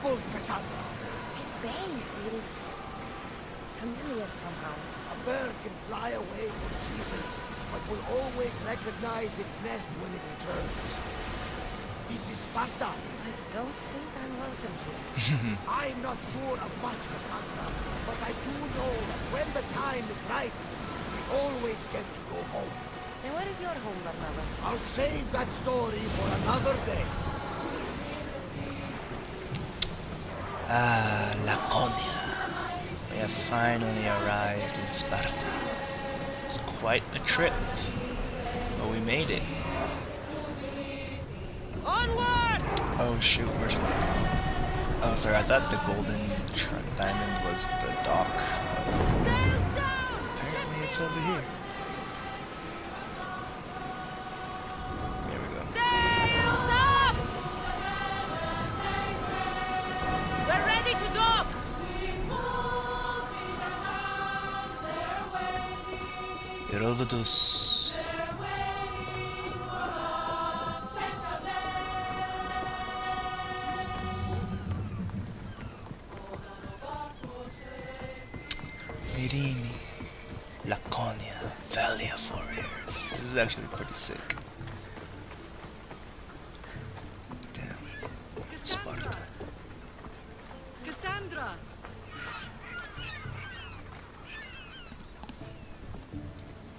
troubled, Cassandra. His bay feels familiar somehow. A bird can fly away for seasons, but will always recognize its nest when it returns. This is Sparta. I don't think I'm welcome here. I'm not sure of much, Cassandra, but I do know that when the time is right, we always get to go home. And where is your home, Barnabas? I'll save that story for another day. Ah, Laconia. We have finally arrived in Sparta. It's quite a trip, but we made it. Onward! Oh shoot, where's the... Oh, sorry, I thought the golden diamond was the dock. Apparently it's over here. There we go. Sails up! We're ready to dock! Herodotus. Mirini, Laconia, Valley of Warriors. This is actually pretty sick. Damn. Sparta. Cassandra!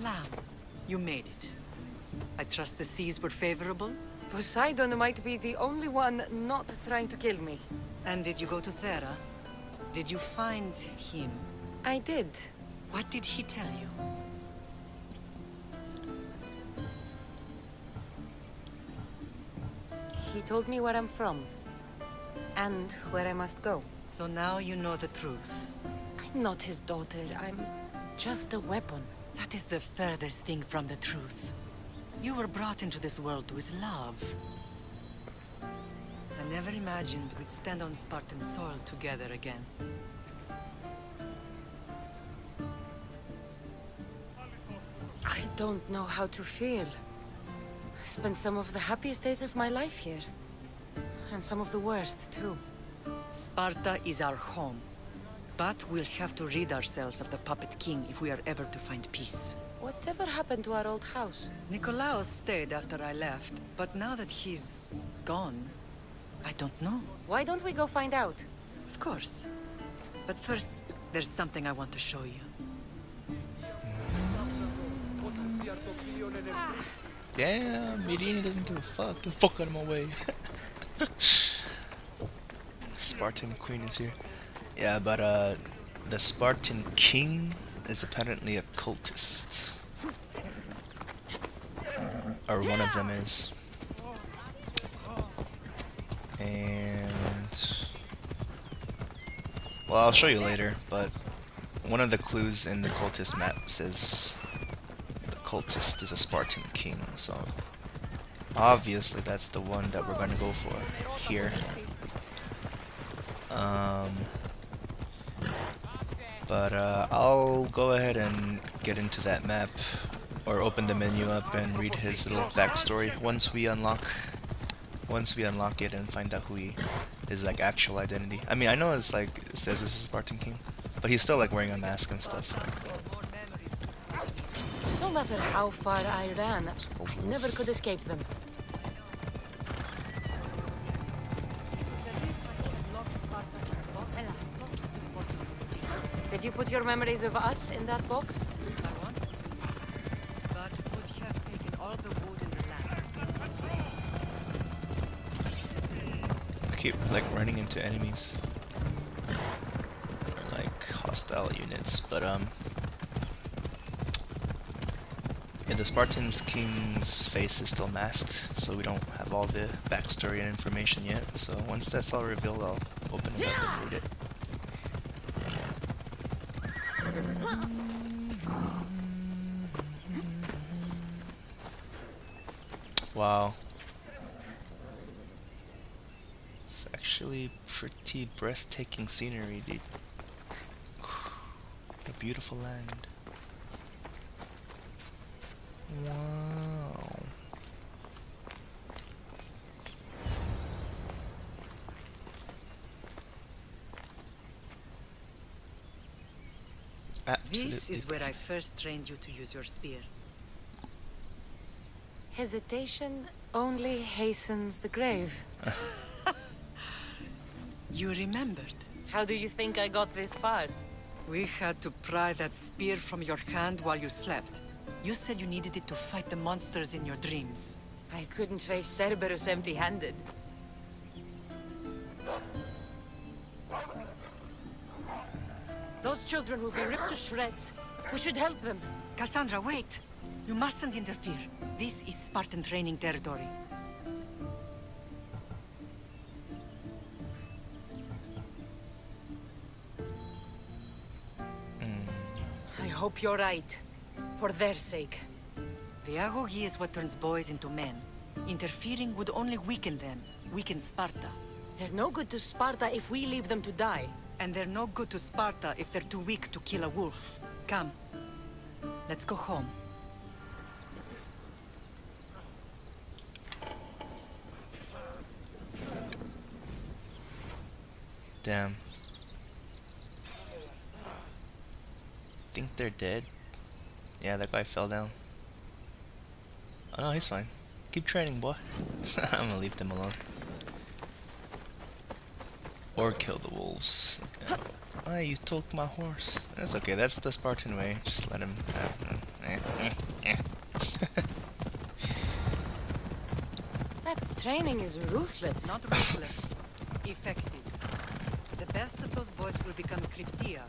Lamb, you made it. I trust the seas were favorable? Poseidon might be the only one not trying to kill me. And did you go to Thera? Did you find him? I did. What did he tell you? He told me where I'm from. And where I must go. So now you know the truth. I'm not his daughter. I'm just a weapon. That is the furthest thing from the truth. You were brought into this world with love. I never imagined we'd stand on Spartan soil together again. I don't know how to feel. I spent some of the happiest days of my life here. And some of the worst, too. Sparta is our home. But we'll have to rid ourselves of the puppet king if we are ever to find peace. Whatever happened to our old house? Nikolaos stayed after I left, but now that he's gone, I don't know. Why don't we go find out? Of course. But first, there's something I want to show you. Yeah, Mirini doesn't give a fuck. Get the fuck out of my way. Spartan queen is here. Yeah, but the Spartan king is apparently a cultist. Or one of them is. And... well, I'll show you later, but one of the clues in the cultist map says the cultist is a Spartan king, so obviously that's the one that we're gonna go for here. But I'll go ahead and get into that map, or open the menu up and read his little backstory once we unlock it and find out who his like actual identity. I mean, I know it's like it says this is Spartan King, but he's still like wearing a mask and stuff. No matter how far I ran, I never could escape them. Did you put your memories of us in that box? I want to, but it would have taken all the wood in the land. I keep like running into enemies, or like hostile units, but yeah, the Spartan's king's face is still masked, so we don't have all the backstory and information yet. So once that's all revealed, I'll open it up and read it. Wow. It's actually pretty breathtaking scenery, dude. What a beautiful land. Wow. Absolutely. This is where I first trained you to use your spear. Hesitation only hastens the grave. You remembered. How do you think I got this far? We had to pry that spear from your hand while you slept. You said you needed it to fight the monsters in your dreams. I couldn't face Cerberus empty-handed. Those children will be ripped to shreds. We should help them. Cassandra, wait! You mustn't interfere. This is Spartan training territory. I hope you're right. For their sake. The agoge is what turns boys into men. Interfering would only weaken them, weaken Sparta. They're no good to Sparta if we leave them to die. And they're no good to Sparta if they're too weak to kill a wolf. Come. Let's go home. Damn. Think they're dead? Yeah, that guy fell down. Oh no, he's fine. Keep training, boy. I'm gonna leave them alone. Or kill the wolves. Oh, you took my horse. That's okay, that's the Spartan way. Just let him have That training is ruthless. Not ruthless. Effective. The best of those boys will become Cryptia,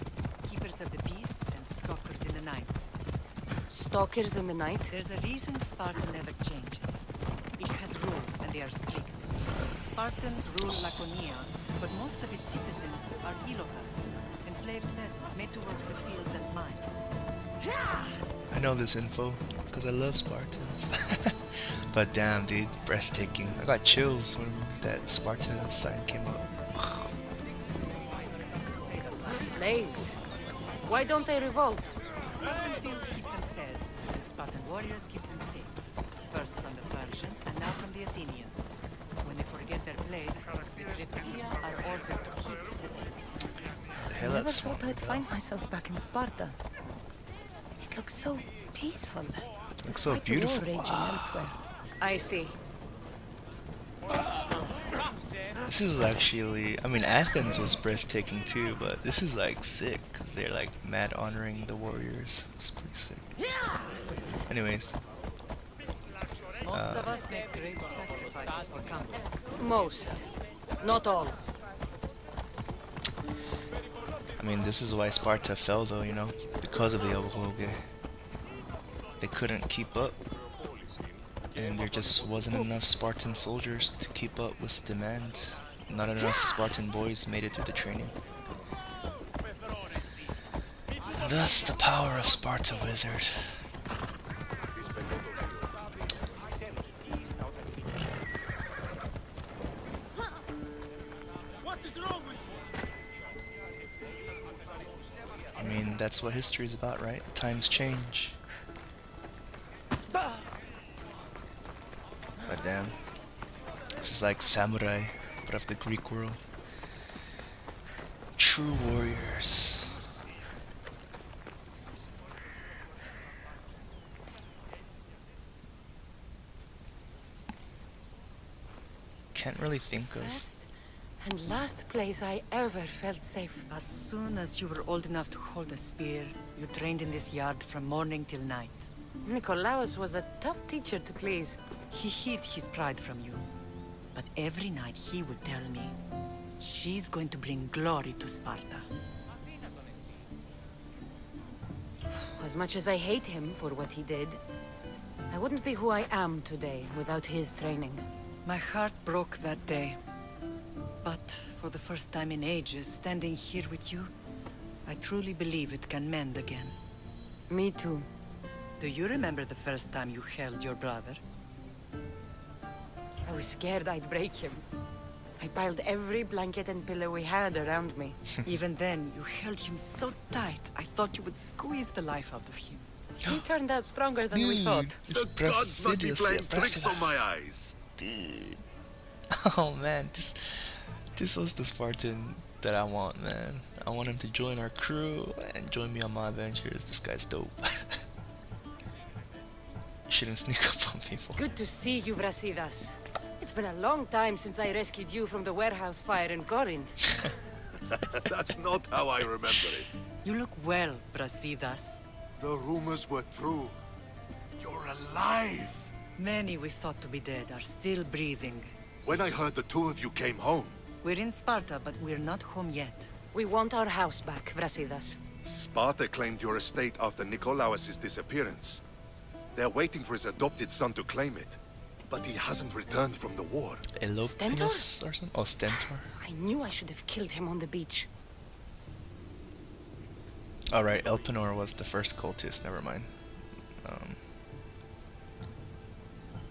keepers of the peace and stalkers in the night. Stalkers in the night? There's a reason Sparta never changes. It has rules and they are strict. Spartans rule Laconia, but most of its citizens are Ilotas, enslaved peasants made to work the fields and mines. I know this info because I love Spartans. But damn, dude, breathtaking. I got chills when that Sparta sign came up. Slaves. Why don't they revolt? Spartan fields keep them fed, and Spartan warriors keep them safe. First from the Persians, and now from the Athenians. When they forget their place, the Cryptia are ordered to keep the peace. The hell I never that's thought I'd find myself back in Sparta. It looks so peaceful. Looks so despite the war beautiful. raging elsewhere. I see. This is actually, I mean, Athens was breathtaking too, but this is like sick because they're like mad honoring the warriors. It's pretty sick. Anyways, Most of us make great sacrifices for comfort. Most. Not all. I mean, this is why Sparta fell though, you know, because of the agoge. They couldn't keep up, and there just wasn't enough Spartan soldiers to keep up with the demand. Not enough Spartan boys made it through the training. And thus the power of Sparta withered. I mean, that's what history is about, right? Times change. But damn, this is like samurai, but of the Greek world. True warriors. Can't really think of. First and last place I ever felt safe. As soon as you were old enough to hold a spear, you trained in this yard from morning till night. Nikolaos was a tough teacher to please. He hid his pride from you. But every night he would tell me, she's going to bring glory to Sparta. As much as I hate him for what he did, I wouldn't be who I am today without his training. My heart broke that day. But for the first time in ages, standing here with you, I truly believe it can mend again. Me too. Do you remember the first time you held your brother? I was scared I'd break him. I piled every blanket and pillow we had around me. Even then, you held him so tight, I thought you would squeeze the life out of him. He turned out stronger than we thought. It's The gods must be playing tricks prestigious. on my eyes. Dude. Oh man, this was the Spartan that I want, man. I want him to join our crew and join me on my adventures. This guy's dope. Shouldn't sneak up on people. Good to see you, Brasidas. It's been a long time since I rescued you from the warehouse fire in Corinth. That's not how I remember it. You look well, Brasidas. The rumors were true. You're alive. Many we thought to be dead are still breathing. When I heard the two of you came home, We're in Sparta, but we're not home yet. We want our house back, Brasidas. Sparta claimed your estate after Nikolaos' disappearance. They're waiting for his adopted son to claim it. But he hasn't returned from the war. Elopinus or something? Oh, Stentor. I knew I should have killed him on the beach. Alright, Elpenor was the first cultist, never mind.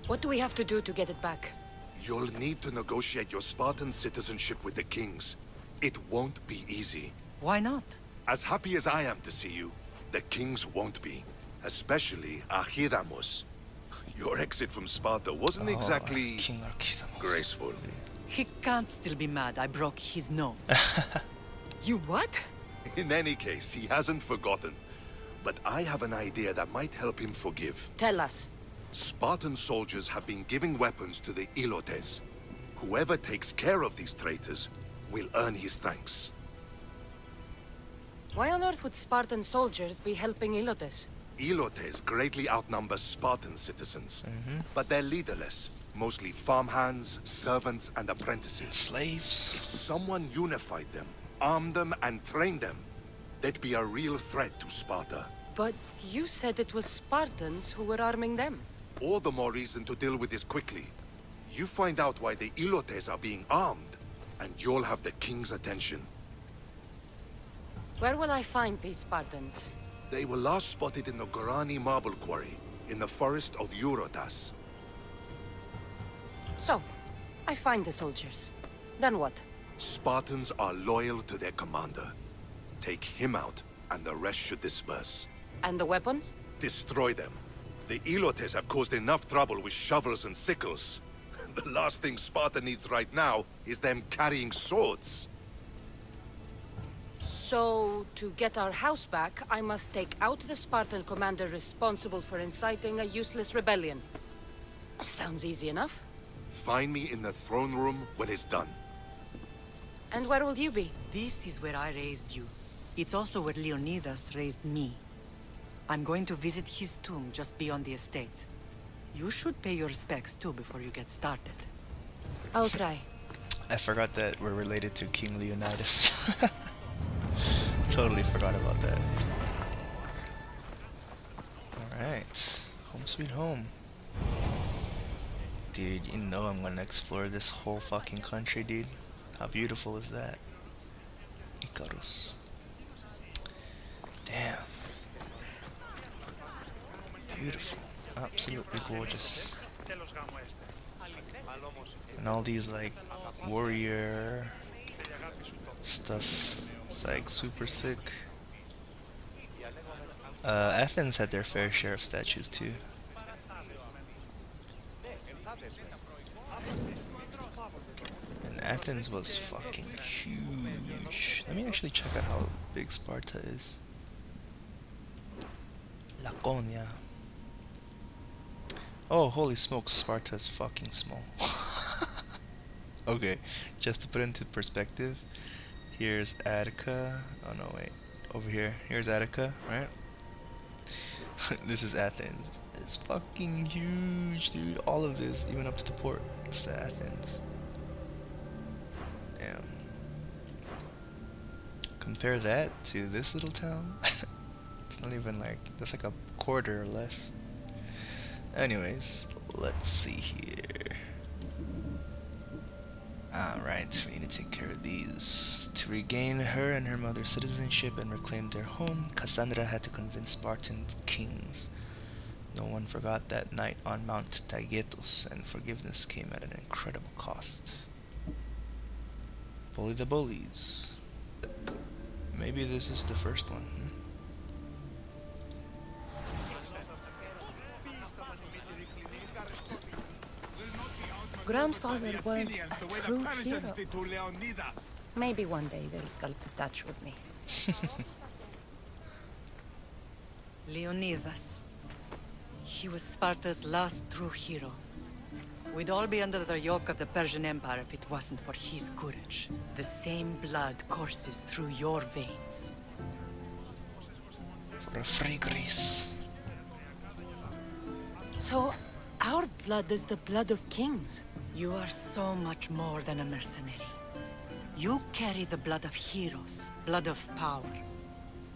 What do we have to do to get it back? You'll need to negotiate your Spartan citizenship with the kings. It won't be easy. Why not? As happy as I am to see you, the kings won't be. Especially Archidamos. Your exit from Sparta wasn't exactly King Archidamos. graceful. He can't still be mad I broke his nose. You what? In any case, he hasn't forgotten. But I have an idea that might help him forgive. Tell us. Spartan soldiers have been giving weapons to the Ilotes. Whoever takes care of these traitors will earn his thanks. Why on earth would Spartan soldiers be helping Ilotes? Ilotes greatly outnumber Spartan citizens, but they're leaderless, mostly farmhands, servants, and apprentices. Slaves. If someone unified them, armed them, and trained them, they'd be a real threat to Sparta. But you said it was Spartans who were arming them. All the more reason to deal with this quickly. You find out why the Ilotes are being armed, and you'll have the king's attention. Where will I find these Spartans? They were last spotted in the Gorani marble quarry, in the forest of Eurotas. So, I find the soldiers. Then what? Spartans are loyal to their commander. Take him out, and the rest should disperse. And the weapons? Destroy them. The Ilotes have caused enough trouble with shovels and sickles. The last thing Sparta needs right now is them carrying swords. So, to get our house back, I must take out the Spartan commander responsible for inciting a useless rebellion. Sounds easy enough. Find me in the throne room when it's done. And where will you be? This is where I raised you. It's also where Leonidas raised me. I'm going to visit his tomb just beyond the estate. You should pay your respects too before you get started. I'll try. I forgot that we're related to King Leonidas. Totally forgot about that. Alright. Home sweet home. Dude, you know I'm gonna explore this whole fucking country, dude. How beautiful is that? Icarus. Damn. Beautiful. Absolutely gorgeous. And all these like warrior stuff. It's like super sick. Athens had their fair share of statues too. And Athens was fucking huge. Let me actually check out how big Sparta is. Laconia. Oh, holy smokes, Sparta is fucking small. Okay, just to put into perspective, here's Attica. Oh no, wait. Over here. Here's Attica, right? This is Athens. It's fucking huge, dude. All of this, even up to the port. It's Athens. Damn. Compare that to this little town. It's not even like, that's like a quarter or less. Anyways, let's see here. Alright, we need to take care of these. To regain her and her mother's citizenship and reclaim their home, Cassandra had to convince Spartan Kings. No one forgot that night on Mount Taygetus, and forgiveness came at an incredible cost. Bully the bullies. Maybe this is the first one. Grandfather was a true hero. Maybe one day they'll sculpt a statue of me. Leonidas. He was Sparta's last true hero. We'd all be under the yoke of the Persian Empire if it wasn't for his courage. The same blood courses through your veins. For a free Greece. So, our blood is the blood of kings. You are so much more than a mercenary. You carry the blood of heroes, blood of power.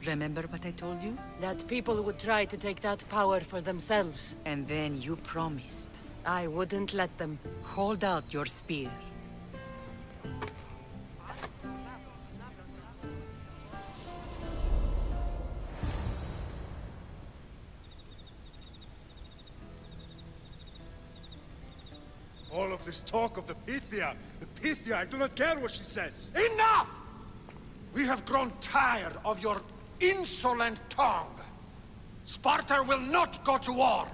Remember what I told you? That people would try to take that power for themselves. And then you promised. I wouldn't let them. Hold out your spear. All of this talk of the Pythia, I do not care what she says. Enough! We have grown tired of your insolent tongue. Sparta will not go to war.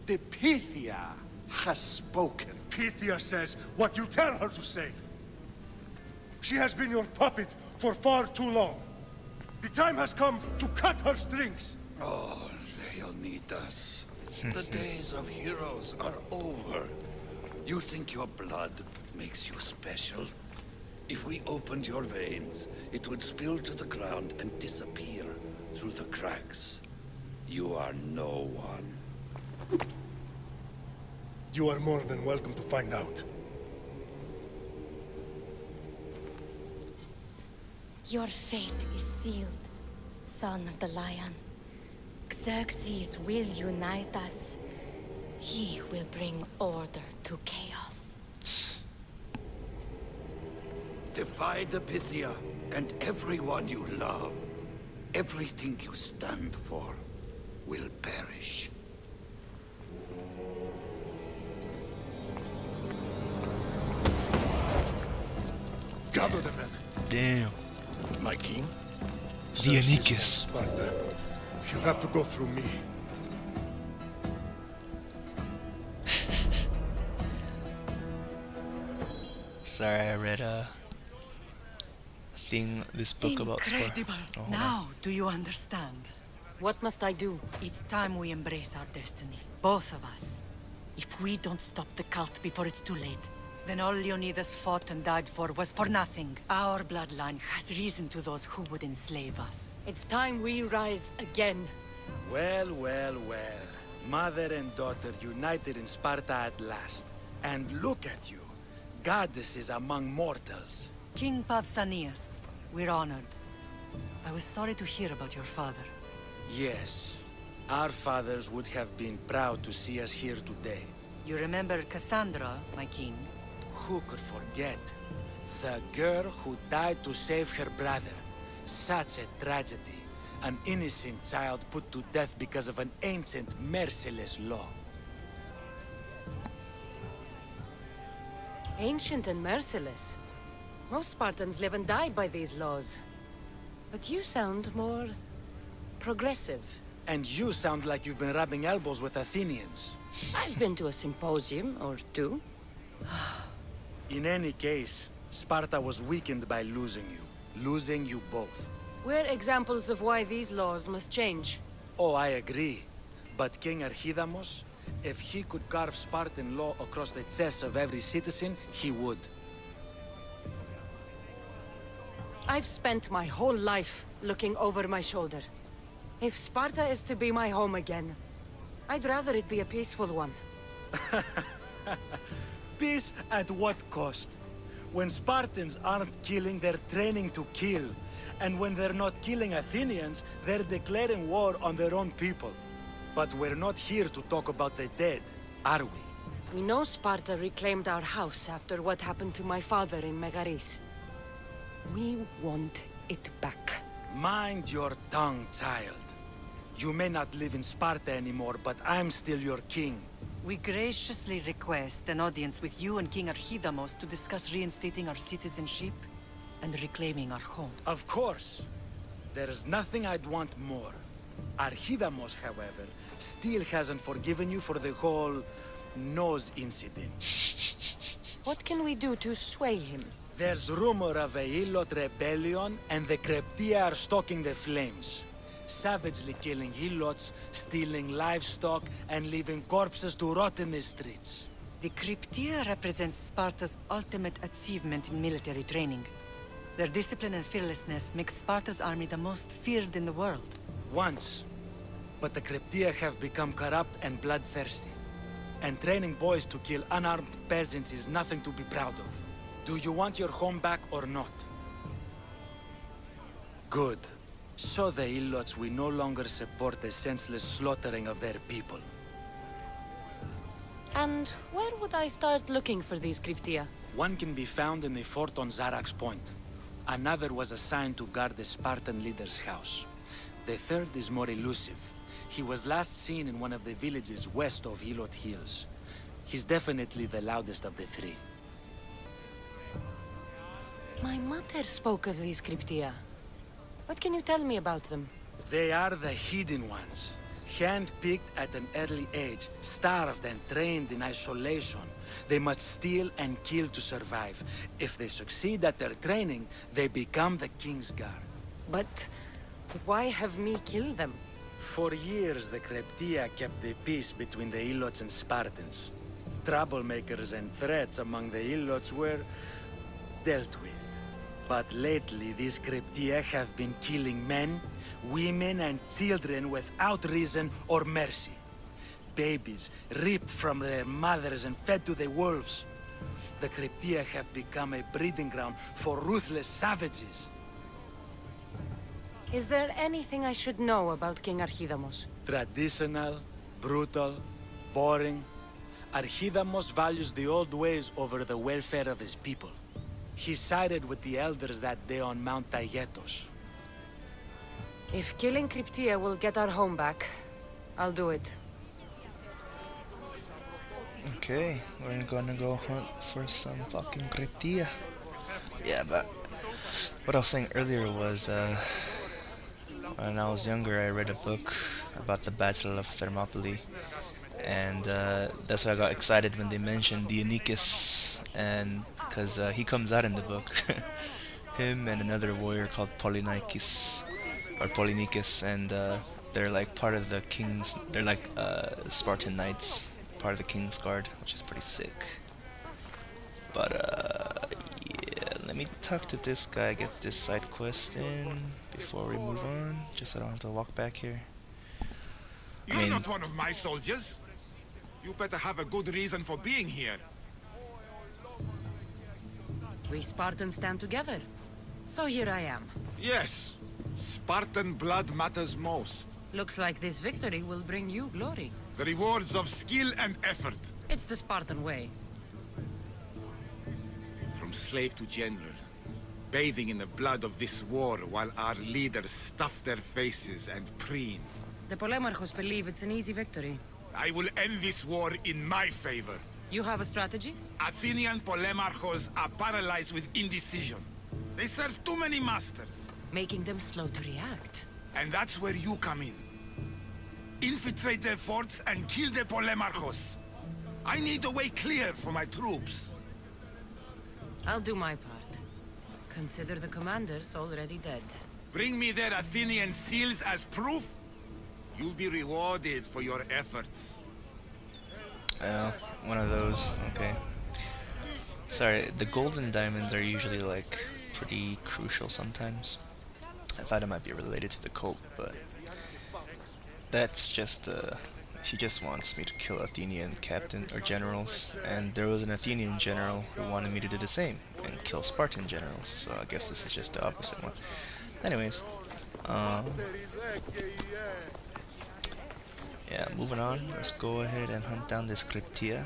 The Pythia has spoken. Pythia says what you tell her to say. She has been your puppet for far too long. The time has come to cut her strings. Oh, Leonidas. The days of heroes are over. You think your blood makes you special? If we opened your veins, it would spill to the ground and disappear through the cracks. You are no one. You are more than welcome to find out. Your fate is sealed, son of the lion. Xerxes will unite us. He will bring order to chaos. Divide the Pythia and everyone you love. Everything you stand for will perish. Gather the men. Damn. My king? Leonidas. Sparta. She'll have to go through me. Sorry, I read this book about Sparta. Incredible. Oh, Now, do you understand? What must I do? It's time we embrace our destiny. Both of us. If we don't stop the cult before it's too late, then all Leonidas fought and died for was for nothing. Our bloodline has reason to those who would enslave us. It's time we rise again. Well, well, well. Mother and daughter united in Sparta at last. And look at you. Goddesses among mortals. King Pausanias, we're honored. I was sorry to hear about your father. Yes. Our fathers would have been proud to see us here today. You remember Cassandra, my king? Who could forget? The girl who died to save her brother. Such a tragedy. An innocent child put to death because of an ancient, merciless law. Ancient and merciless. Most Spartans live and die by these laws. But you sound more progressive. And you sound like you've been rubbing elbows with Athenians. I've been to a symposium or two. In any case, Sparta was weakened by losing you. Losing you both. We're examples of why these laws must change. Oh, I agree. But King Archidamos, if he could carve Spartan law across the chests of every citizen, he would. I've spent my whole life looking over my shoulder. If Sparta is to be my home again, I'd rather it be a peaceful one. Peace at what cost? When Spartans aren't killing, they're training to kill. And when they're not killing Athenians, they're declaring war on their own people. But we're not here to talk about the dead, are we? We know Sparta reclaimed our house after what happened to my father in Megaris. We want it back. Mind your tongue, child. You may not live in Sparta anymore, but I'm still your king. We graciously request an audience with you and King Archidamos to discuss reinstating our citizenship and reclaiming our home. Of course. There's nothing I'd want more. Archidamos, however, still hasn't forgiven you for the whole nose incident. What can we do to sway him? There's rumor of a Hilot rebellion, and the Kreptia are stoking the flames. Savagely killing Hilots, stealing livestock, and leaving corpses to rot in the streets. The Cryptia represents Sparta's ultimate achievement in military training. Their discipline and fearlessness make Sparta's army the most feared in the world. Once. But the Cryptia have become corrupt and bloodthirsty. And training boys to kill unarmed peasants is nothing to be proud of. Do you want your home back or not? Good. So the Ilots will no longer support the senseless slaughtering of their people. And where would I start looking for these Cryptia? One can be found in the fort on Zarak's Point. Another was assigned to guard the Spartan leader's house. The third is more elusive. He was last seen in one of the villages west of Hilot Hills. He's definitely the loudest of the three. My mother spoke of these Cryptia. What can you tell me about them? They are the hidden ones. Hand-picked at an early age, starved and trained in isolation. They must steal and kill to survive. If they succeed at their training, they become the King's Guard. But why have me kill them? For years, the Cryptia kept the peace between the Ilots and Spartans. Troublemakers and threats among the Ilots were dealt with. But lately, these Cryptia have been killing men, women, and children without reason or mercy. Babies ripped from their mothers and fed to the wolves. The Cryptia have become a breeding ground for ruthless savages. Is there anything I should know about King Archidamos? Traditional, brutal, boring. Archidamos values the old ways over the welfare of his people. He sided with the elders that day on Mount Taygetos. If killing Cryptia will get our home back, I'll do it. Okay, we're gonna go hunt for some fucking Cryptia. Yeah, but what I was saying earlier was, when I was younger, I read a book about the Battle of Thermopylae, and that's why I got excited when they mentioned Dionyscus, and because he comes out in the book, him and another warrior called Polynicus, and they're like part of the kings. They're like Spartan knights, part of the King's Guard, which is pretty sick. But yeah, let me talk to this guy, get this side quest in before we move on, just so I don't have to walk back here. You're not one of my soldiers. You better have a good reason for being here. We Spartans stand together. So here I am. Yes, Spartan blood matters most. Looks like this victory will bring you glory. The rewards of skill and effort. It's the Spartan way. From slave to general, bathing in the blood of this war while our leaders stuff their faces and preen. The Polemarchos believe it's an easy victory. I will end this war in my favor. You have a strategy? Athenian Polemarchos are paralyzed with indecision. They serve too many masters. Making them slow to react. And that's where you come in. Infiltrate their forts and kill the Polemarchos. I need a way clear for my troops. I'll do my part. Consider the commanders already dead. Bring me their Athenian seals as proof. You'll be rewarded for your efforts. One of those, okay. Sorry, the golden diamonds are usually like pretty crucial sometimes. I thought it might be related to the cult, but that's just he just wants me to kill Athenian captain or generals, and there was an Athenian general who wanted me to do the same and kill Spartan generals, so I guess this is just the opposite one. Anyways, yeah, moving on, let's go ahead and hunt down this Cryptia,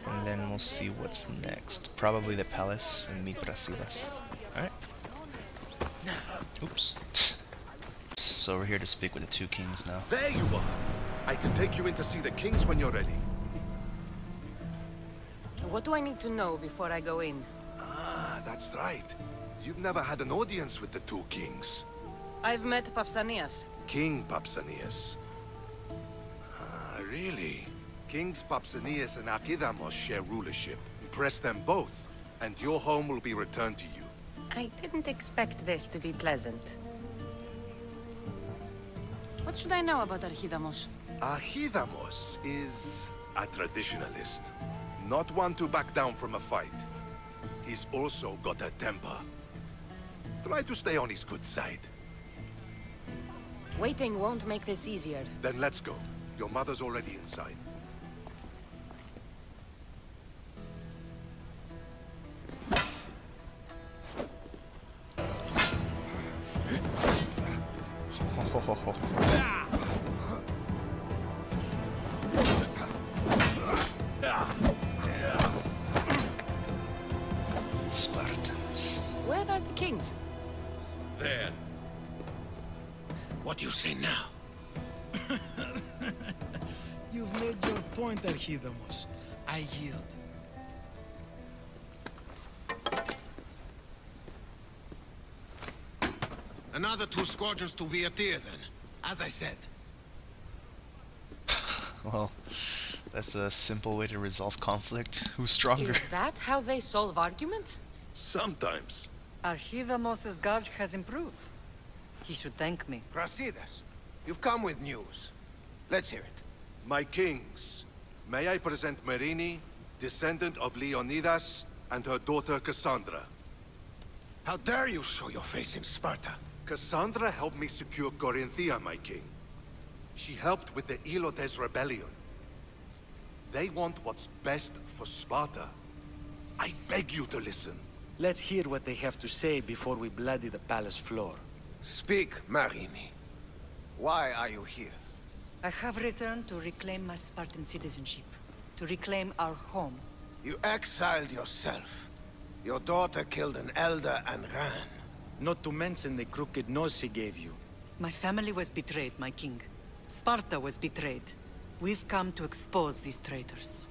and then we'll see what's next. Probably the palace and meet Brasidas. Alright. Oops. So we're here to speak with the two kings now. There you are! I can take you in to see the kings when you're ready. What do I need to know before I go in? Ah, that's right. You've never had an audience with the two kings. I've met Pausanias. King Pausanias. Ah, really? Kings Pausanias and Archidamos share rulership. Impress them both, and your home will be returned to you. I didn't expect this to be pleasant. What should I know about Archidamos? Archidamos is a traditionalist. Not one to back down from a fight. He's also got a temper. Try to stay on his good side. Waiting won't make this easier. Then let's go. Your mother's already inside. Spartans. Where are the kings? There. What do you say now? You've made your point, Archidamos. I yield. Another 2 squadrons to Viatir, then. As I said. Well, that's a simple way to resolve conflict. Who's stronger? Is that how they solve arguments? Sometimes. Archidamos's guard has improved. He should thank me. Brasidas, you've come with news. Let's hear it. My kings, may I present Marini, descendant of Leonidas, and her daughter Cassandra. How dare you show your face in Sparta? Cassandra helped me secure Corinthia, my king. She helped with the Ilotes rebellion. They want what's best for Sparta. I beg you to listen. Let's hear what they have to say before we bloody the palace floor. Speak, Marini. Why are you here? I have returned to reclaim my Spartan citizenship. To reclaim our home. You exiled yourself. Your daughter killed an elder and ran. Not to mention the crooked nose she gave you. My family was betrayed, my king. Sparta was betrayed. We've come to expose these traitors.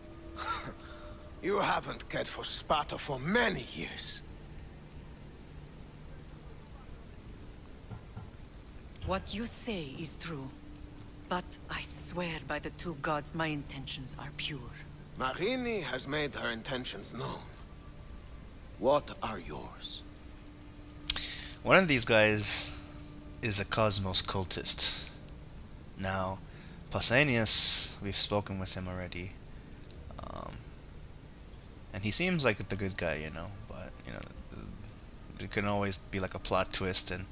You haven't cared for Sparta for many years. What you say is true. But I swear by the 2 gods my intentions are pure. Marini has made her intentions known. What are yours? One of these guys is a Cosmos cultist. Now, Pausanias, we've spoken with him already. And he seems like the good guy, you know, but, you know, it can always be like a plot twist, and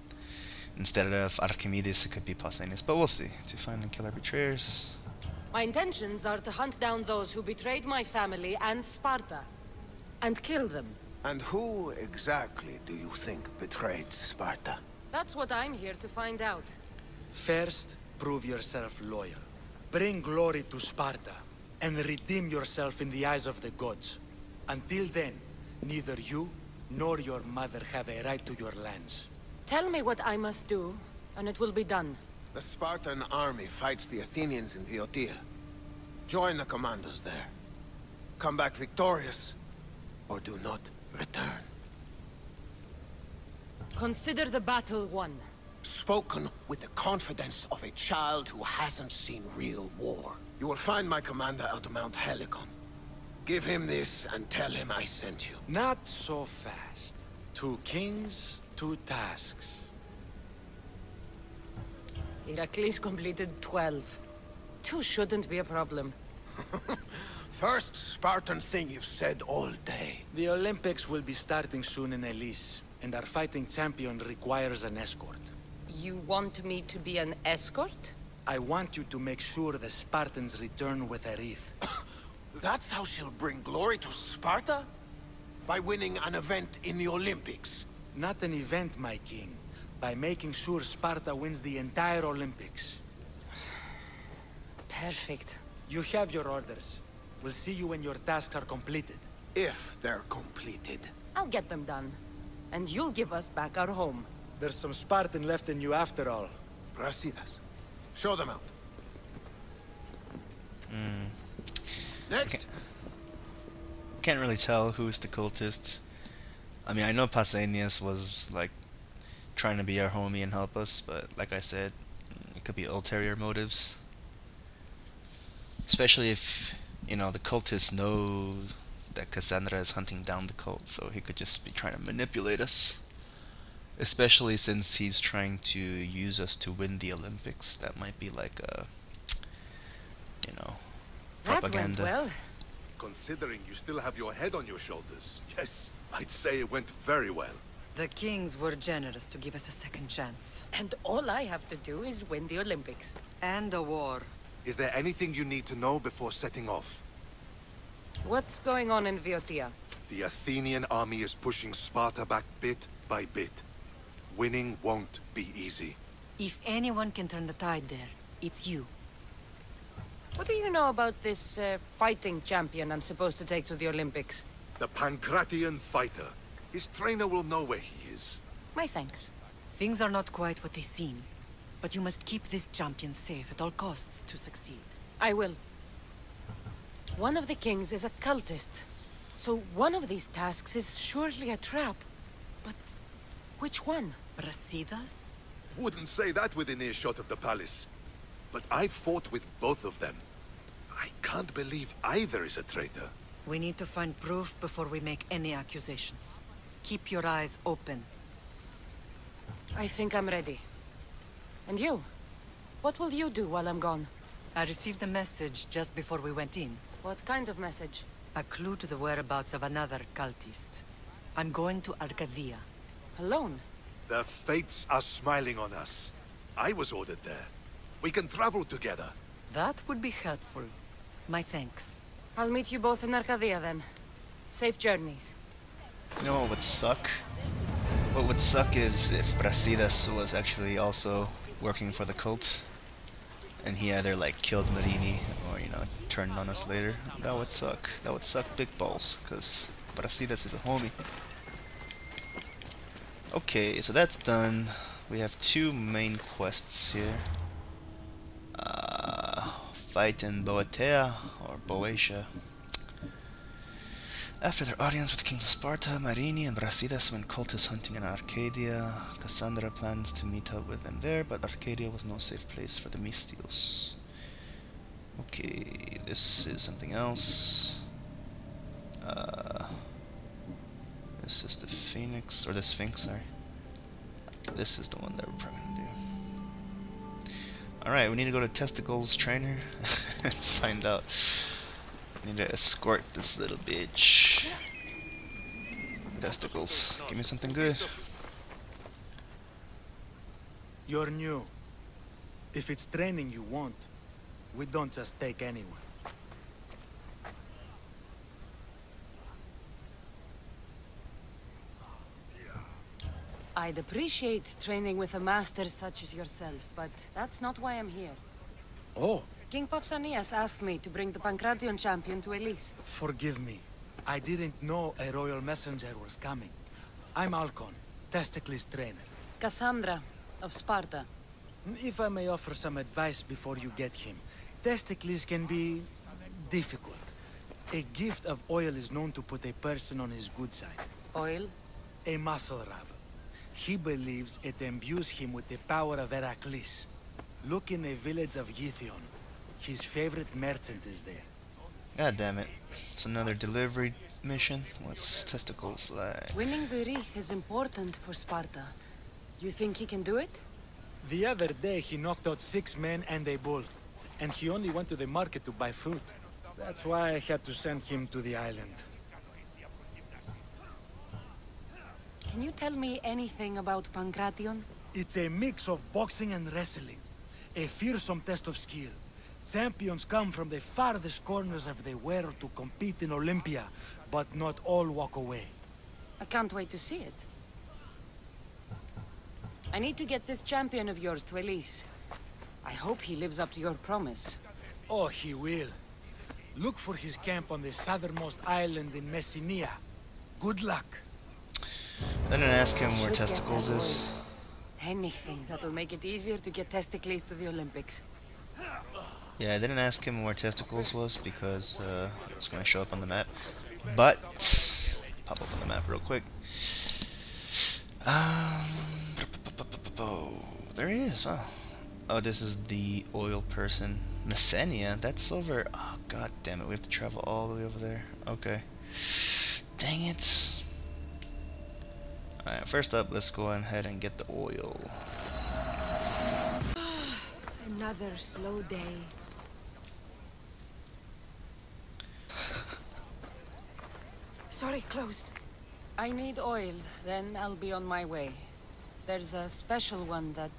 instead of Archimedes, it could be Pausanias, but we'll see. To find and kill our betrayers. My intentions are to hunt down those who betrayed my family and Sparta, and kill them. And who exactly do you think betrayed Sparta? That's what I'm here to find out. First, prove yourself loyal. Bring glory to Sparta, and redeem yourself in the eyes of the gods. Until then, neither you nor your mother have a right to your lands. Tell me what I must do, and it will be done. The Spartan army fights the Athenians in Boeotia. Join the commanders there. Come back victorious, or do not return. Consider the battle won. Spoken with the confidence of a child who hasn't seen real war. You will find my commander at Mount Helicon. Give him this and tell him I sent you. Not so fast. 2 kings, 2 tasks. Heracles completed 12. 2 shouldn't be a problem. First Spartan thing you've said all day. The Olympics will be starting soon in Elise, and our fighting champion requires an escort. You want me to be an escort? I want you to make sure the Spartans return with a wreath. That's how she'll bring glory to Sparta? By winning an event in the Olympics? Not an event, my king. By making sure Sparta wins the entire Olympics. Perfect. You have your orders. We'll see you when your tasks are completed. If they're completed. I'll get them done. And you'll give us back our home. There's some Spartan left in you after all. Brasidas, show them out. Next. Can't really tell who's the cultist. I mean, I know Pausanias was like trying to be our homie and help us, but like I said, it could be ulterior motives. Especially if, you know, the cultists know that Cassandra is hunting down the cult, so he could just be trying to manipulate us. Especially since he's trying to use us to win the Olympics. That might be like a, you know, propaganda. That went well. Considering you still have your head on your shoulders, yes, I'd say it went very well. The Kings were generous to give us a second chance. And all I have to do is win the Olympics. And a war. Is there anything you need to know before setting off? What's going on in Viotia? The Athenian army is pushing Sparta back bit by bit. Winning won't be easy. If anyone can turn the tide there, it's you. What do you know about this fighting champion I'm supposed to take to the Olympics? The Pancratian fighter. His trainer will know where he is. My thanks. Things are not quite what they seem, but you must keep this champion safe at all costs to succeed. I will. One of the kings is a cultist, so one of these tasks is surely a trap. But which one? Brasidas? Wouldn't say that within earshot of the palace. But I've fought with both of them. I can't believe either is a traitor. We need to find proof before we make any accusations. Keep your eyes open. I think I'm ready. And you? What will you do while I'm gone? I received a message just before we went in. What kind of message? A clue to the whereabouts of another cultist. I'm going to Arcadia. Alone? The fates are smiling on us. I was ordered there. We can travel together. That would be helpful. My thanks. I'll meet you both in Arcadia then. Safe journeys. You know what would suck? What would suck is if Brasidas was actually also working for the cult, and he either like killed Marini or, you know, turned on us later. That would suck. That would suck big balls, because Brasidas is a homie. Okay, so that's done. We have two main quests here. Fight in Boeotia, or Boeotia. After their audience with the kings of Sparta, Marini and Brasidas went cultist hunting in Arcadia. Cassandra plans to meet up with them there, but Arcadia was no safe place for the Mystios. Okay, this is something else. This is the Phoenix, or the Sphinx, sorry. This is the one that we're probably gonna do. Alright, we need to go to Testicles Trainer and find out. We need to escort this little bitch. Testicles, give me something good. You're new. If it's training you want, we don't just take anyone. I'd appreciate training with a master such as yourself, but that's not why I'm here. Oh, King Pausanias asked me to bring the Pancratian champion to Elise. forgive me. I didn't know a royal messenger was coming. I'm Alcon, Testicles trainer. Cassandra, of Sparta. If I may offer some advice before you get him, Testicles can be difficult. A gift of oil is known to put a person on his good side. Oil? A muscle rub. He believes it imbues him with the power of Heracles. Look in the village of Yithion. His favorite merchant is there. God damn it. It's another delivery mission. What's Testicles like? Winning the wreath is important for Sparta. You think he can do it? The other day he knocked out 6 men and a bull. And he only went to the market to buy fruit. That's why I had to send him to the island. Can you tell me anything about Pancration? It's a mix of boxing and wrestling. A fearsome test of skill. Champions come from the farthest corners of the world to compete in Olympia, but not all walk away. I can't wait to see it. I need to get this champion of yours to Elise. I hope he lives up to your promise. Oh, he will. Look for his camp on the southernmost island in Messenia. Good luck. I didn't ask him where Should get Testicles that is. oil. Anything that'll make it easier to get Testicles to the Olympics. Yeah, I didn't ask him where Testicles was because it's going to show up on the map. But, pop up on the map real quick. There he is, huh? Oh, this is the oil person. Messenia? That's over. Oh, god damn it. We have to travel all the way over there. Okay. Dang it. Alright, first up, let's go ahead and get the oil. Another slow day. Sorry, closed. I need oil, then I'll be on my way. There's a special one that,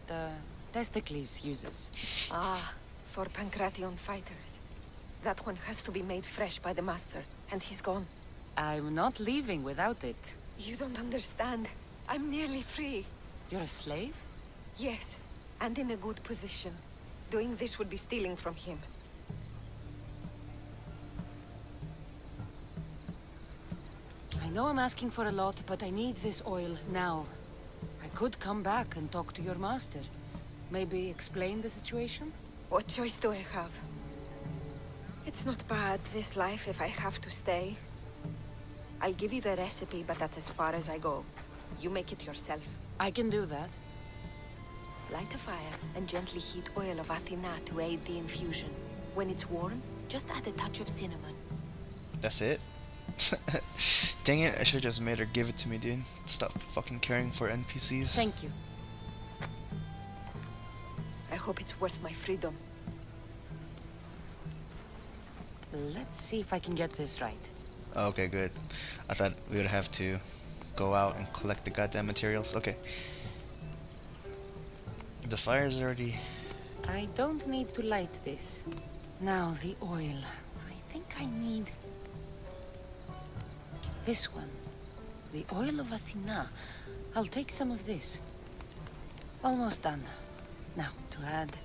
Testicles uses. Ah, for Pancration fighters. That one has to be made fresh by the master, and he's gone. I'm not leaving without it. You don't understand. I'm nearly free. You're a slave? Yes, and in a good position. Doing this would be stealing from him. I know I'm asking for a lot, but I need this oil now. I could come back and talk to your master. Maybe explain the situation? What choice do I have? It's not bad, this life, if I have to stay. I'll give you the recipe, but that's as far as I go. You make it yourself. I can do that. Light a fire and gently heat oil of Athena to aid the infusion. When it's warm, just add a touch of cinnamon. That's it? Dang it, I should've just made her give it to me, dude. Stop fucking caring for NPCs. Thank you. I hope it's worth my freedom. Let's see if I can get this right. Okay, good. I thought we would have to go out and collect the goddamn materials. Okay. The fire's already... I don't need to light this. Now, the oil. I think I need... this one. The oil of Athena. I'll take some of this. Almost done. Now, to add...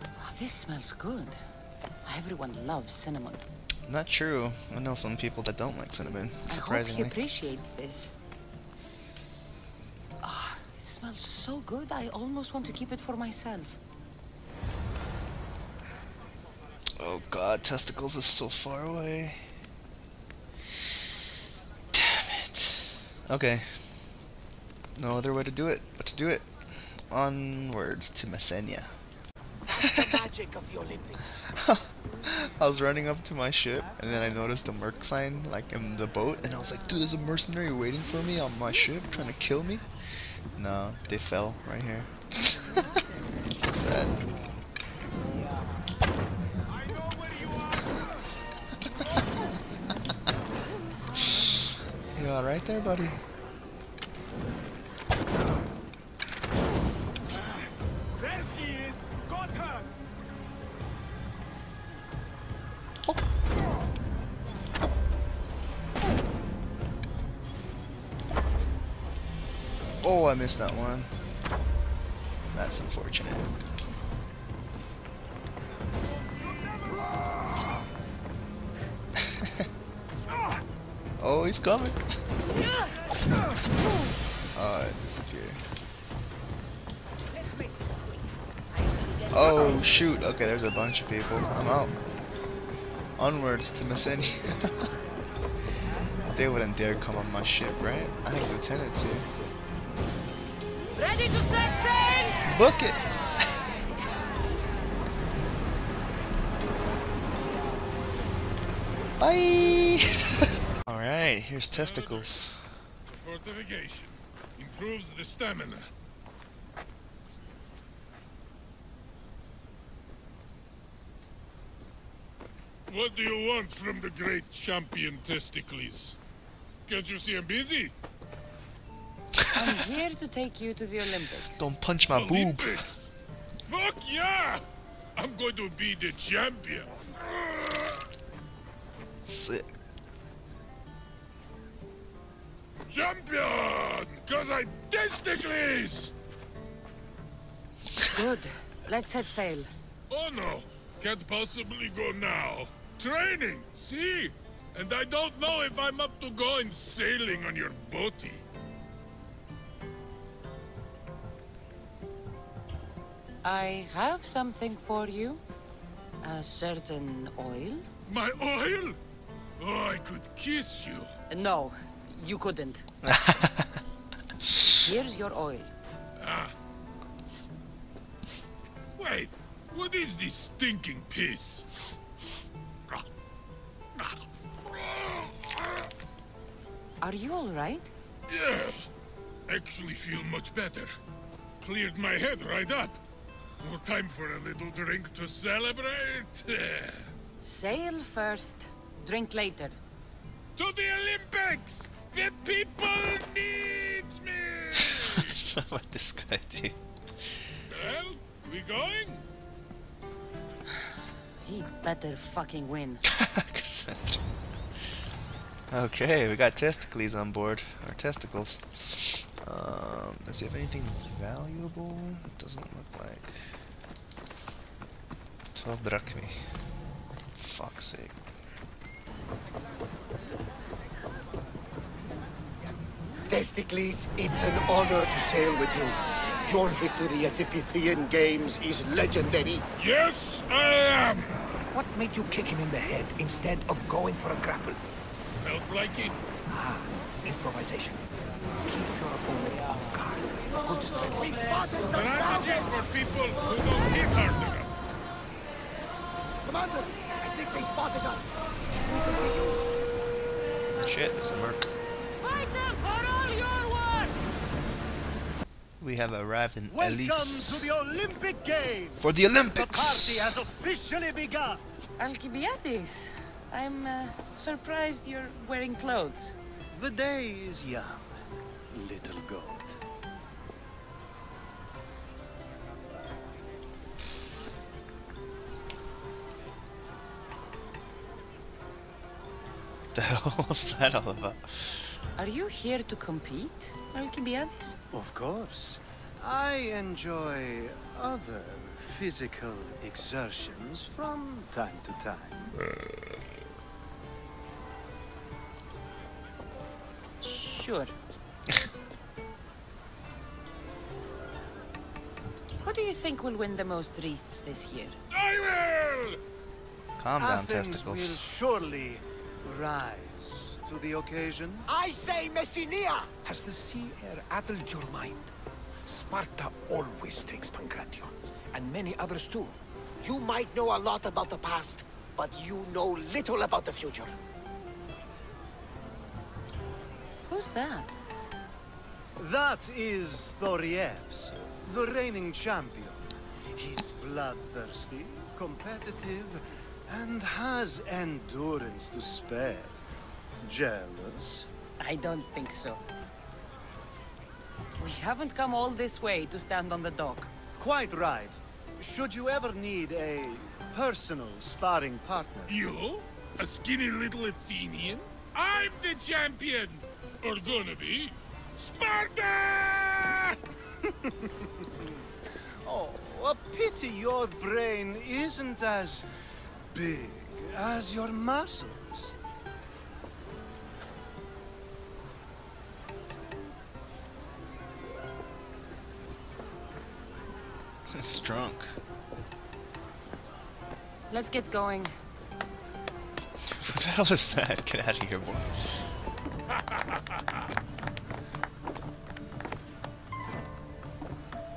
Oh, this smells good. Everyone loves cinnamon. Not true. I know some people that don't like cinnamon, surprisingly. I hope he appreciates this. Ah, it smells so good, I almost want to keep it for myself. Oh god, testicles is so far away. Damn it. Okay. No other way to do it but to do it. Onwards to Messenia. The magic of the Olympics. I was running up to my ship and then I noticed a merc sign like in the boat and I was like, dude, there's a mercenary waiting for me on my ship trying to kill me. No, they fell right here. So sad. You alright there, buddy? There she is! Got her! Oh, I missed that one. That's unfortunate. Oh, he's coming. Oh, it disappeared. Oh, shoot. Okay, there's a bunch of people. I'm out. Onwards to Messenia. They wouldn't dare come on my ship, right? I think Lieutenant too. Ready to set sail! Book it! Bye! Alright, here's testicles. The fortification improves the stamina. What do you want from the great champion Testicles? Can't you see I'm busy? I'm here to take you to the Olympics. Don't punch my boob. Olympics? Fuck yeah! I'm going to be the champion. Sick. Champion! Cause I'm Testicles! Good. Let's set sail. Oh no, can't possibly go now. Training, see? And I don't know if I'm up to going sailing on your boaty. I have something for you. A certain oil? My oil? Oh, I could kiss you. No, you couldn't. Here's your oil. Ah. Wait, what is this stinking piss? Are you all right? Yeah, actually feel much better. Cleared my head right up. No time for a little drink to celebrate. Sail first, drink later. To the Olympics! The people need me! What this guy do? Well, we going? He'd better fucking win. Okay, we got testicles on board. Or testicles. Does he have anything valuable? Doesn't look like. 12 drachmi. Fuck's sake. Testicles, it's an honor to sail with you. Your victory at the Pythian Games is legendary. Yes, I am! What made you kick him in the head instead of going for a grapple? Felt like it. Ah, improvisation. Keep your opponent off guard. Good strategy. Strategies for people who don't hit hard enough. Commander, I think they spotted us. Shit, it's a merc. Fight them for all your work! We have arrived in Welcome Elise. to the Olympic Games! For the Olympics! The party has officially begun! Alcibiades, I'm surprised you're wearing clothes. The day is young, little goat. The hell was that all about? Are you here to compete, Alcibiades? Of course. I enjoy other physical exertions from time to time. Sure. Who do you think will win the most wreaths this year? I will! Calm down, Athens testicles. will surely rise to the occasion. I say Messinia! Has the sea air addled your mind? Sparta always takes Pancration, and many others too. You might know a lot about the past, but you know little about the future. Who's that? That is Thorievs, the reigning champion. He's bloodthirsty, competitive, and has endurance to spare. Jealous? I don't think so. We haven't come all this way to stand on the dock. Quite right. Should you ever need a personal sparring partner? You? A skinny little Athenian? I'm the champion! Or gonna be. Sparta! Oh, a pity your brain isn't as big as your muscles. It's drunk. Let's get going. What the hell is that? Get out of here, boy.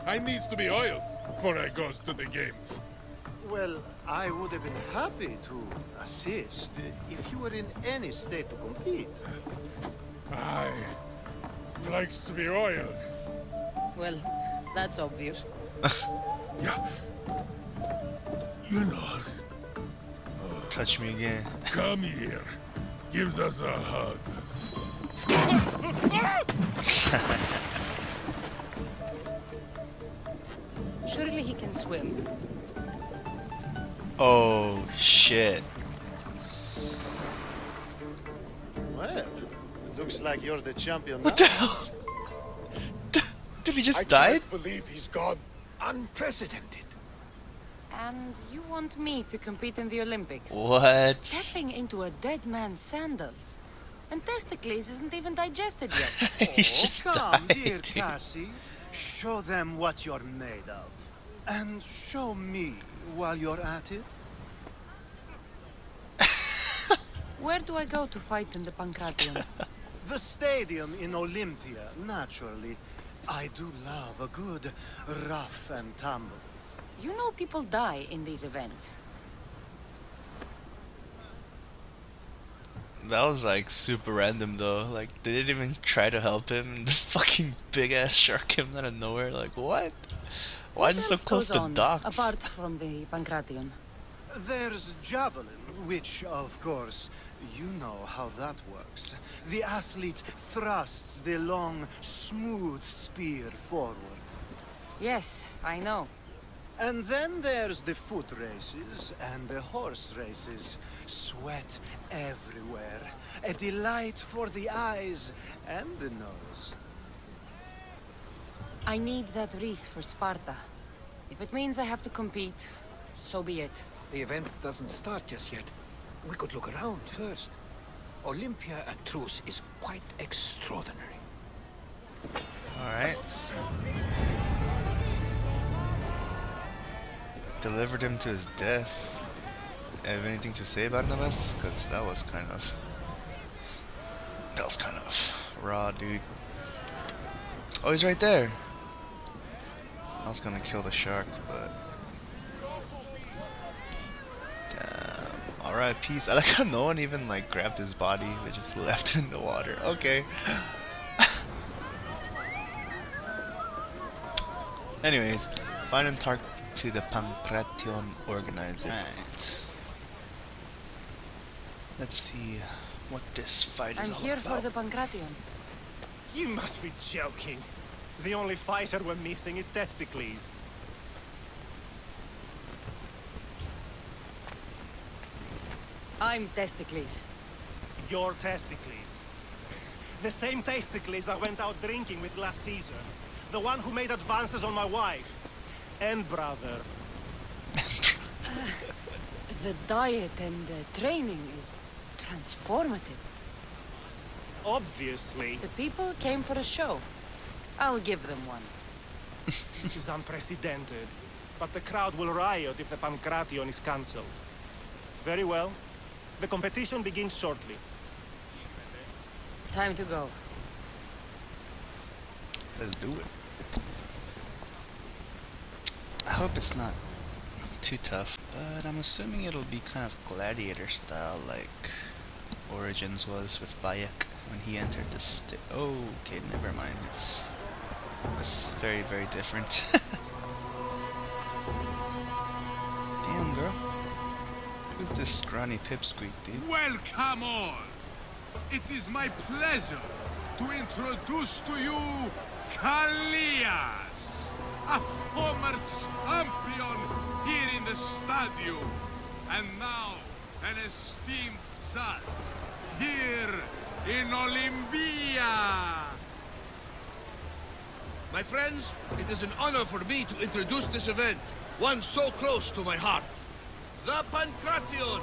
I needs to be oiled before I goes to the games. Well, I would have been happy to assist if you were in any state to compete. Aye. Likes to be oiled. Well, that's obvious. Yeah. You know. Touch me again. Come here. Gives us a hug. Surely he can swim. Oh, shit. Well, looks like you're the champion now. What the hell? Did he just die? I can't believe he's gone. Unprecedented. And you want me to compete in the Olympics? What? Stepping into a dead man's sandals. And Testicles isn't even digested yet. He just Come, died, dear dude. Cassie. Show them what you're made of. And show me while you're at it. Where do I go to fight in the Pancration? The stadium in Olympia, naturally. I do love a good rough and tumble. You know people die in these events. That was like super random though. Like they didn't even try to help him, and the fucking big ass shark came out of nowhere. Like what? Why is it so close to docks? Apart from the Pancration. There's javelin, which, of course, you know how that works. The athlete thrusts the long, smooth spear forward. Yes, I know. And then there's the foot races and the horse races. Sweat everywhere. A delight for the eyes and the nose. I need that wreath for Sparta. If it means I have to compete, so be it. The event doesn't start just yet. We could look around first. Olympia at Truce is quite extraordinary. Alright. Delivered him to his death. Have anything to say about Barnabas? Because that was kind of raw, dude. Oh, he's right there. I was gonna kill the shark, but damn. Alright, peace. I like how no one even like grabbed his body. They just left it in the water. Okay. Anyways, find and talk to the Pancration organizer. Right. Let's see what this fight is all about. I'm here for the Pancration. You must be joking. The only fighter we're missing is Testicles. I'm Testicles. Your Testicles. The same Testicles I went out drinking with last season. The one who made advances on my wife. And brother. The diet and training is transformative. Obviously. The people came for a show. I'll give them one. This is unprecedented. But the crowd will riot if the Pancration is cancelled. Very well. The competition begins shortly. Time to go. Let's do it. I hope it's not too tough, but I'm assuming it'll be kind of gladiator style like Origins was with Bayek when he entered the state. Oh, okay, never mind. It's very, very different. Damn, girl. Who's this scrawny pipsqueak, dude? Welcome all! It is my pleasure to introduce to you Kalias, a former champion here in the stadium, and now an esteemed judge here in Olympia. My friends, it is an honor for me to introduce this event, one so close to my heart. The Pancration!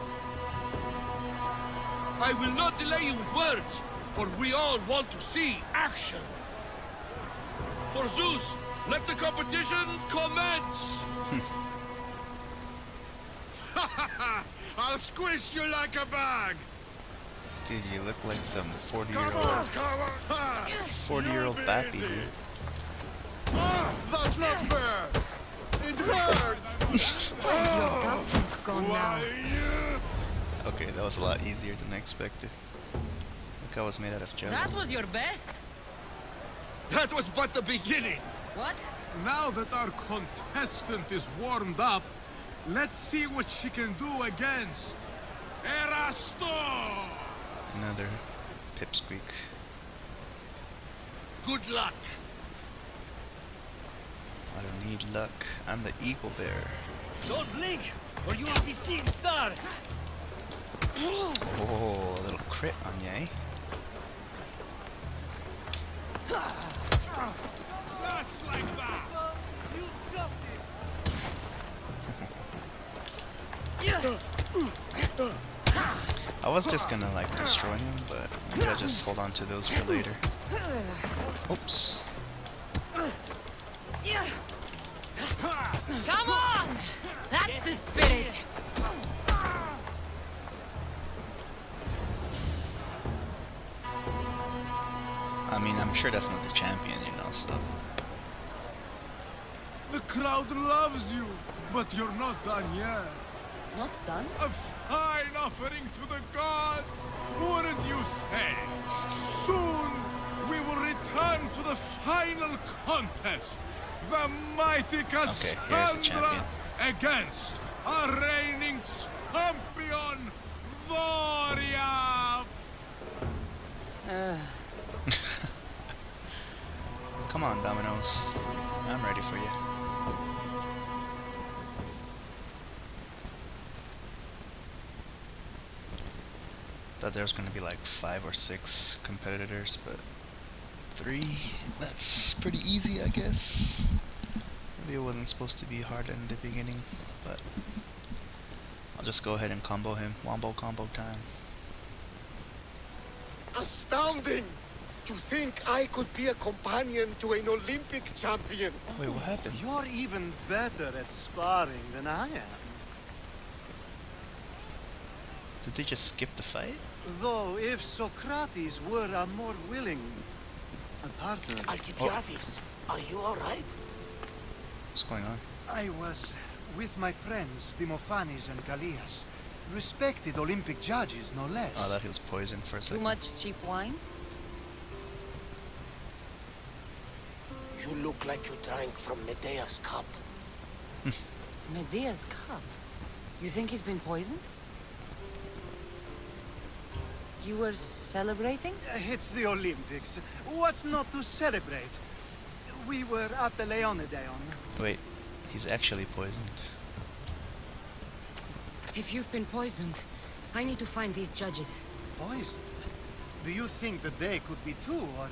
I will not delay you with words, for we all want to see action. For Zeus, let the competition commence! I'll squish you like a bag! Dude, you look like some 40-year-old bappy, dude. That's not fair! It hurts! Your tough look gone now. Okay, that was a lot easier than I expected. Like I was made out of jelly. That was your best? That was but the beginning! What? Now that our contestant is warmed up, let's see what she can do against Erasto! Another pipsqueak. Good luck! I don't need luck. I'm the eagle bearer. Don't blink, or you will be seeing stars. Oh, a little crit on ya, eh? Just like that! You got this! I was just gonna like destroy him, but maybe I'll just hold on to those for later. Oops. Come on! That's the spirit! I mean, I'm sure that's not the champion, you know, so The crowd loves you, but you're not done yet. Not done? A fine offering to the gods, wouldn't you say? Soon, we will return for the final contest. The mighty Cassandra against our reigning champion, Warriors! Come on, Dominoes. I'm ready for you. Thought there was gonna be like 5 or 6 competitors, but 3, that's pretty easy, I guess. Maybe it wasn't supposed to be hard in the beginning, but I'll just go ahead and combo him. Wombo combo time. Astounding! To think I could be a companion to an Olympic champion. Wait, what happened? You're even better at sparring than I am. Did they just skip the fight? Though, if Socrates were a more willing partner... Alcibiades, are you alright? What's going on? I was with my friends, Demophanes and Callias. Respected Olympic judges, no less. Oh, I thought he was poisoned for a second. Too much cheap wine? You look like you drank from Medea's cup. Medea's cup? You think he's been poisoned? You were celebrating? It's the Olympics. What's not to celebrate? We were at the Leonideon. Wait, he's actually poisoned. If you've been poisoned, I need to find these judges. Poisoned? Do you think that they could be too, or...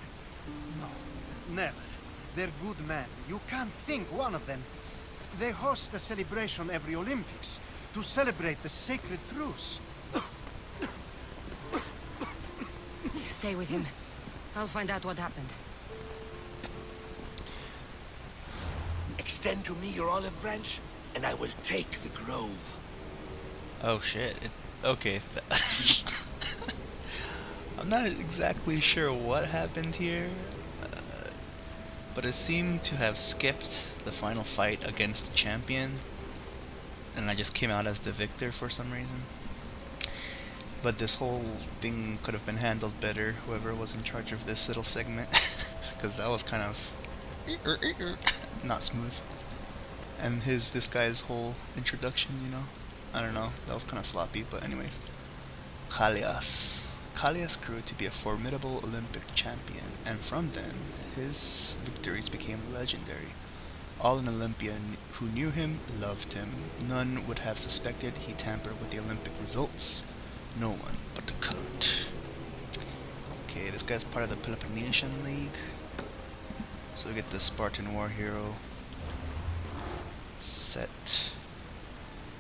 No, never. They're good men. You can't think one of them. They host a celebration every Olympics to celebrate the sacred truce. Stay with him. I'll find out what happened. Extend to me your olive branch, and I will take the grove. Oh shit. Okay. I'm not exactly sure what happened here, but it seemed to have skipped the final fight against the champion, and I just came out as the victor for some reason. But this whole thing could have been handled better, whoever was in charge of this little segment, because that was kind of not smooth. And this guy's whole introduction, you know, I don't know, that was kind of sloppy, but anyways. Callias. Callias grew to be a formidable Olympic champion, and from then, his victories became legendary. All in Olympia who knew him loved him. None would have suspected he tampered with the Olympic results. No one but the court. Okay, this guy's part of the Peloponnesian League. So we get the Spartan war hero set.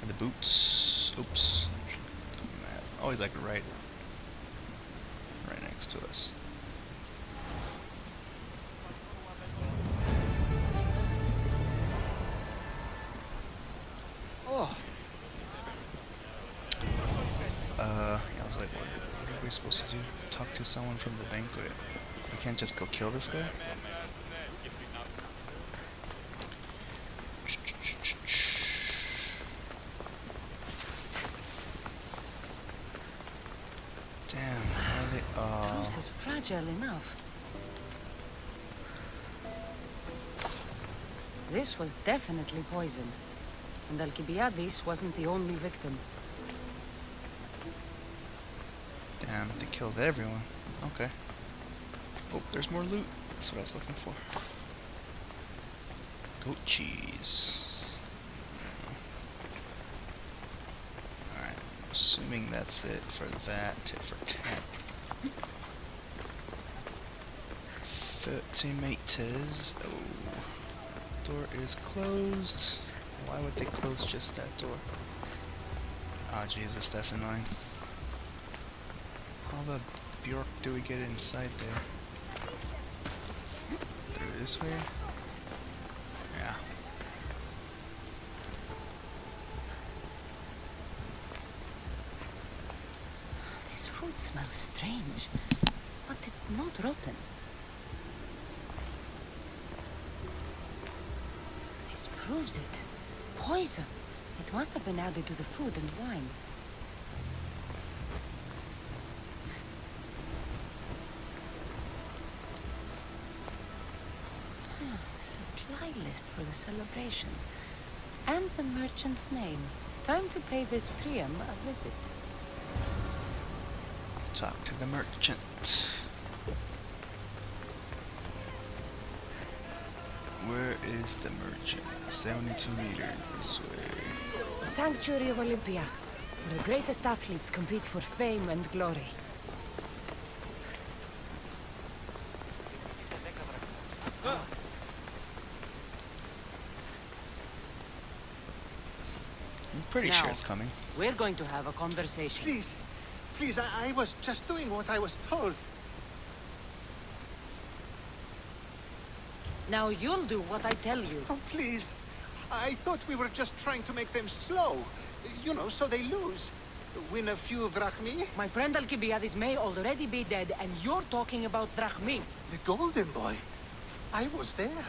And the boots. Oops. Man, always like right next to us. Oh. Yeah, I was like, what are we supposed to do? Talk to someone from the banquet. We can't just go kill this guy? Damn, why are they... Oh. Truce is fragile enough. This was definitely poison. And Alcibiades wasn't the only victim. Damn, they killed everyone. Okay. Oh, there's more loot. That's what I was looking for. Goat cheese. Alright, assuming that's it for that. Tit for tat. 30 meters. Oh. Door is closed. Why would they close just that door? Ah, Jesus, that's annoying. How the Bjork do we get inside there? Through this way? Yeah. This food smells strange, but it's not rotten. This proves it. Poison. It must have been added to the food and wine. Supply list for the celebration. And the merchant's name. Time to pay this Priam a visit. Talk to the merchant. Where is the merchant? 72 meters this way. The Sanctuary of Olympia, where the greatest athletes compete for fame and glory. I'm pretty Now, sure it's coming. We're going to have a conversation. Please, please, I was just doing what I was told. Now you'll do what I tell you. Oh, please. I thought we were just trying to make them slow. You know, so they lose. Win a few drachmi. My friend Alcibiades may already be dead, and you're talking about drachmi. The golden boy. I was there.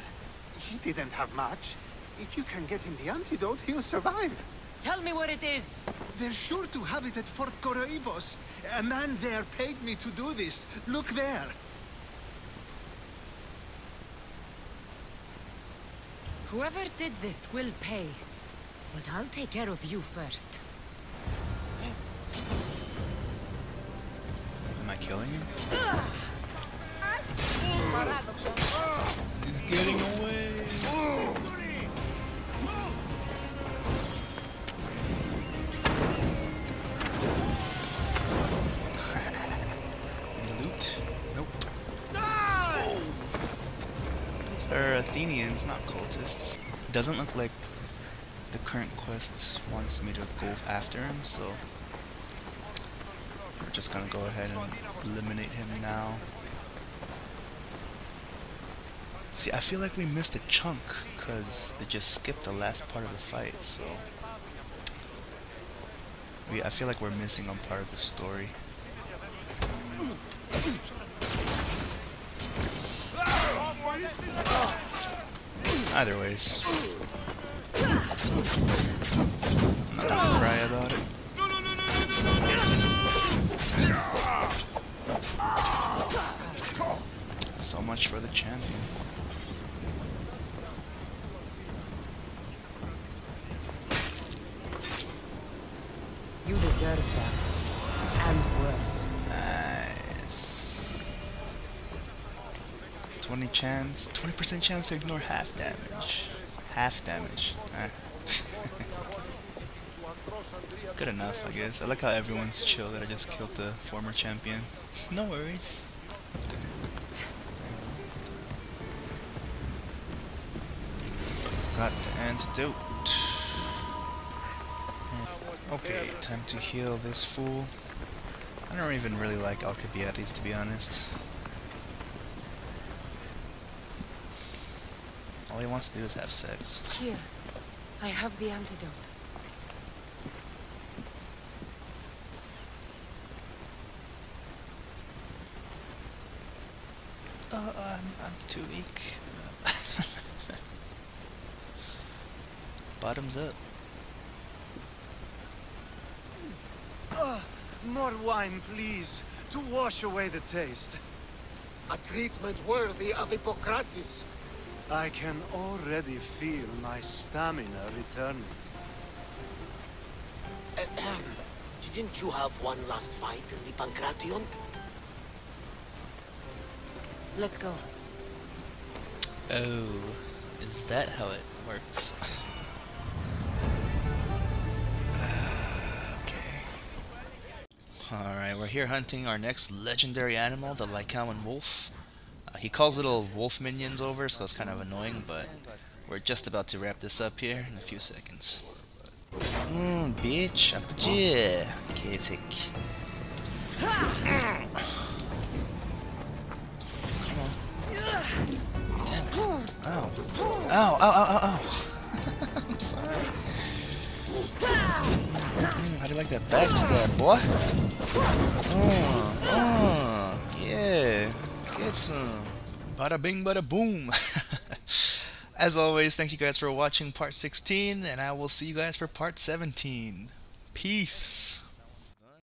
He didn't have much. If you can get him the antidote, he'll survive. Tell me where it is. They're sure to have it at Fort Coroibos. A man there paid me to do this. Look there. Whoever did this will pay. But I'll take care of you first. Am I killing him? He's getting away. Any loot? Nope. Oh. Those are Athenians, not cultists. It doesn't look like the current quest wants me to go after him, so we're just gonna go ahead and eliminate him now. See, I feel like we missed a chunk because they just skipped the last part of the fight, so I feel like we're missing a part of the story. Either ways, I'm not gonna cry about it. So much for the champion. You deserve that. And worse. Nice. 20% chance to ignore half damage. Half damage. Good enough, I guess. I like how everyone's chill that I just killed the former champion. No worries. Got the antidote. Okay, time to heal this fool. I don't even really like Alcibiades, to be honest. All he wants to do is have sex. Here, I have the antidote. I'm too weak. Bottoms up. More wine, please, to wash away the taste. A treatment worthy of Hippocrates. I can already feel my stamina returning. Didn't you have one last fight in the Pancration? Let's go. Oh, is that how it works? Alright, we're here hunting our next legendary animal, the Lycaon wolf. He calls little wolf minions over, so it's kind of annoying, but we're just about to wrap this up here in a few seconds. Bitch, apıcı. Kesik. Come on. Damn it. Ow. Ow, ow, ow, ow, ow. I'm sorry. How do you like that backstab, boy? Yeah. Get some. Bada bing, bada boom. As always, thank you guys for watching part 16, and I will see you guys for part 17. Peace.